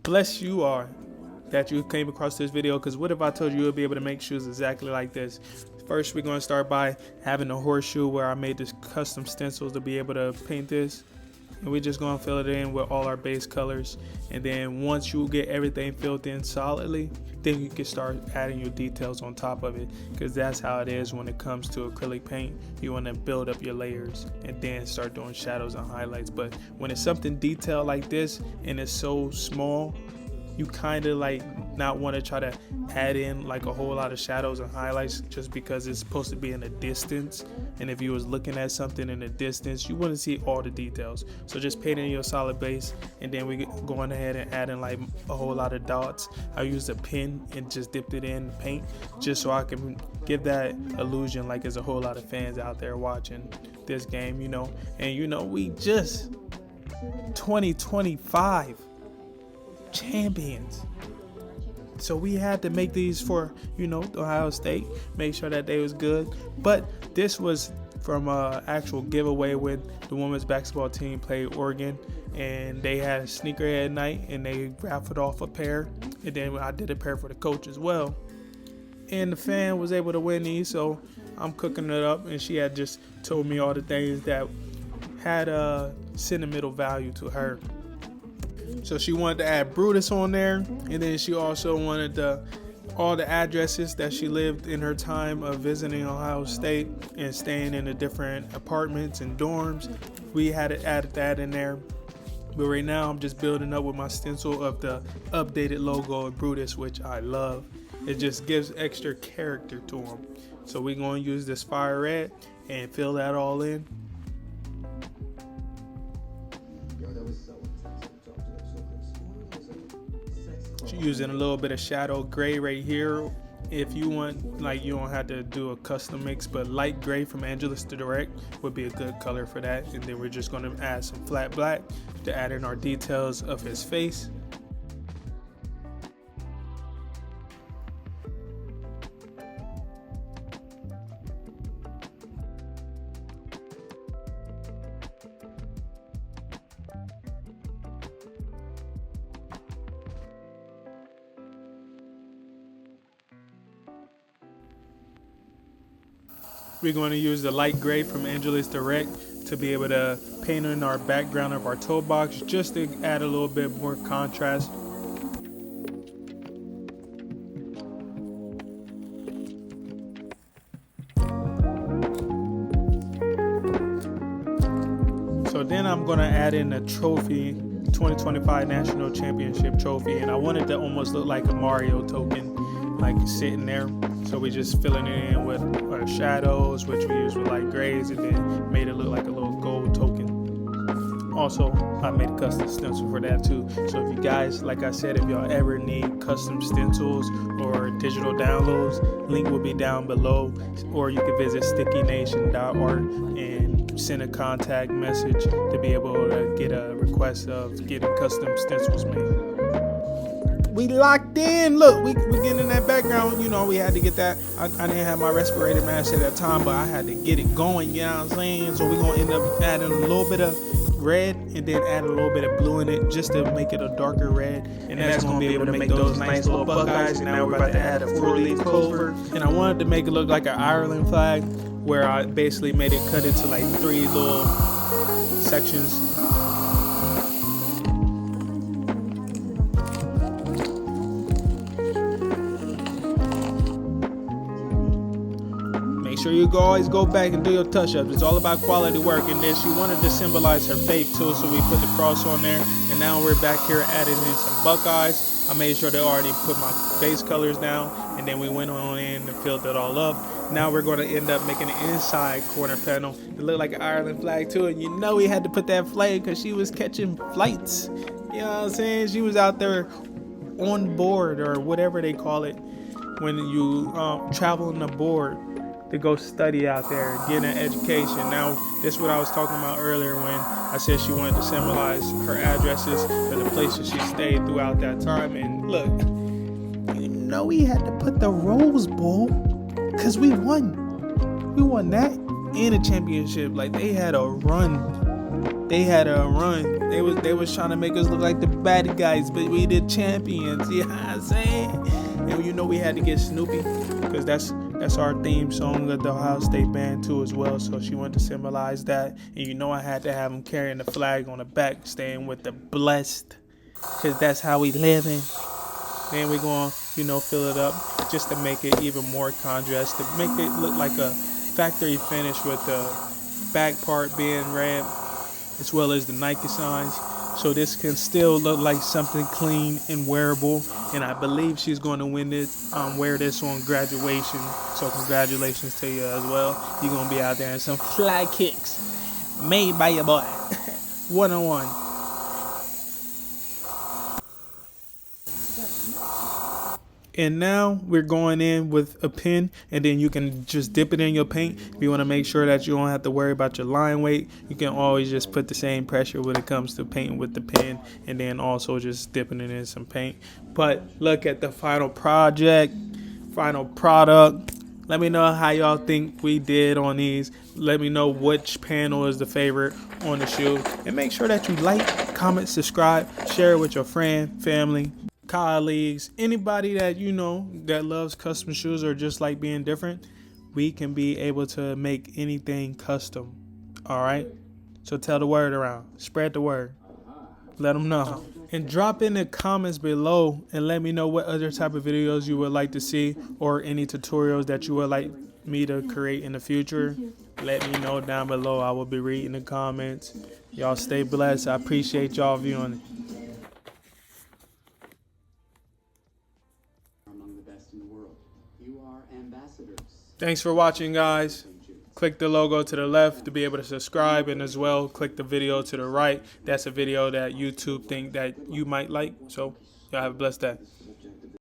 bless you are that you came across this video, because what if I told you you'll be able to make shoes exactly like this? First, we're going to start by having a horseshoe where I made this custom stencils to be able to paint this. And we're just going to fill it in with all our base colors. And then once you get everything filled in solidly, then you can start adding your details on top of it, because that's how it is when it comes to acrylic paint. You want to build up your layers and then start doing shadows and highlights. But when it's something detailed like this and it's so small, you kind of like not want to try to add in like a whole lot of shadows and highlights just because it's supposed to be in a distance. And if you was looking at something in the distance, you wouldn't see all the details. So just painting your solid base, and then we going ahead and adding like a whole lot of dots. I used a pen and just dipped it in paint just so I can give that illusion like there's a whole lot of fans out there watching this game, you know. And you know, we just 2025 champions, so we had to make these for, you know, Ohio State, make sure that they was good. But this was from a actual giveaway when the women's basketball team played Oregon, and they had a sneakerhead night and they raffled off a pair, and then I did a pair for the coach as well, and the fan was able to win these. So I'm cooking it up, and she had just told me all the things that had a sentimental value to her. So she wanted to add Brutus on there, and then she also wanted all the addresses that she lived in her time of visiting Ohio State and staying in the different apartments and dorms. We had added that in there. But right now I'm just building up with my stencil of the updated logo of Brutus, which I love. It just gives extra character to him. So we're going to use this fire red and fill that all in. Using a little bit of shadow gray right here. If you want, like, you don't have to do a custom mix, but light gray from Angelus Direct would be a good color for that. And then we're just going to add some flat black to add in our details of his face. We're going to use the light gray from Angelus Direct to be able to paint in our background of our toe box, just to add a little bit more contrast. So then I'm going to add in a trophy, 2025 National Championship trophy, and I wanted to almost look like a Mario token, like sitting there. So we just filling it in with our shadows, which we use with light grays, and then made it look like a little gold token. Also, I made a custom stencil for that too. So if you guys, like I said, if y'all ever need custom stencils or digital downloads, link will be down below, or you can visit Stickynation.art and send a contact message to be able to get a request of getting custom stencils made. We locked in. Look, we getting in that background. You know, we had to get that. I didn't have my respirator mask at that time, but I had to get it going. You know what I'm saying? So we're going to end up adding a little bit of red and then add a little bit of blue in it just to make it a darker red. And that's going to be able to make those nice little Buckeyes. And now we're about to add a 4-leaf clover. And I wanted to make it look like an Ireland flag, where I basically made it cut into like 3 little sections. Make sure you always go back and do your touch-ups. It's all about quality work. And then she wanted to symbolize her faith too, so we put the cross on there. And now we're back here adding in some Buckeyes. I made sure to already put my base colors down, and then we went on in and filled it all up. Now we're going to end up making the inside corner panel to look like an Ireland flag too. And you know we had to put that flag because she was catching flights. You know what I'm saying? She was out there on board, or whatever they call it, when you travel on the board to go study out there, get an education. Now, this is what I was talking about earlier when I said she wanted to symbolize her addresses for the places she stayed throughout that time. And look, you know we had to put the Rose Bowl, because we won. We won that and a championship. Like, they had a run. they had a run. They was trying to make us look like the bad guys, but we the champions. You know what I'm saying? And you know we had to get Snoopy because that's our theme song of the Ohio State band too as well. So she wanted to symbolize that, and you know I had to have him carrying the flag on the back, staying with the blessed, because that's how we living. Then we're going to, fill it up just to make it even more contrast, to make it look like a factory finish with the back part being red, as well as the Nike signs. So this can still look like something clean and wearable. And I believe she's going to wear this on graduation. So congratulations to you as well. You're going to be out there in some fly kicks made by your boy. One-on-one. And now we're going in with a pen, and then you can just dip it in your paint. If you want to make sure that you don't have to worry about your line weight, you can always just put the same pressure when it comes to painting with the pen, and then also just dipping it in some paint. But look at the final project, final product. Let me know how y'all think we did on these. Let me know which panel is the favorite on the shoe. And make sure that you like, comment, subscribe, share it with your friend, family, colleagues, anybody that that loves custom shoes or just like being different. We can be able to make anything custom. All right, so tell the word around, spread the word, let them know, and drop in the comments below and let me know what other type of videos you would like to see, or any tutorials that you would like me to create in the future. Let me know down below. I will be reading the comments. Y'all stay blessed. I appreciate y'all viewing. Thanks for watching, guys. Click the logo to the left to be able to subscribe, and as well click the video to the right. That's a video that YouTube think that you might like. So y'all have a blessed day.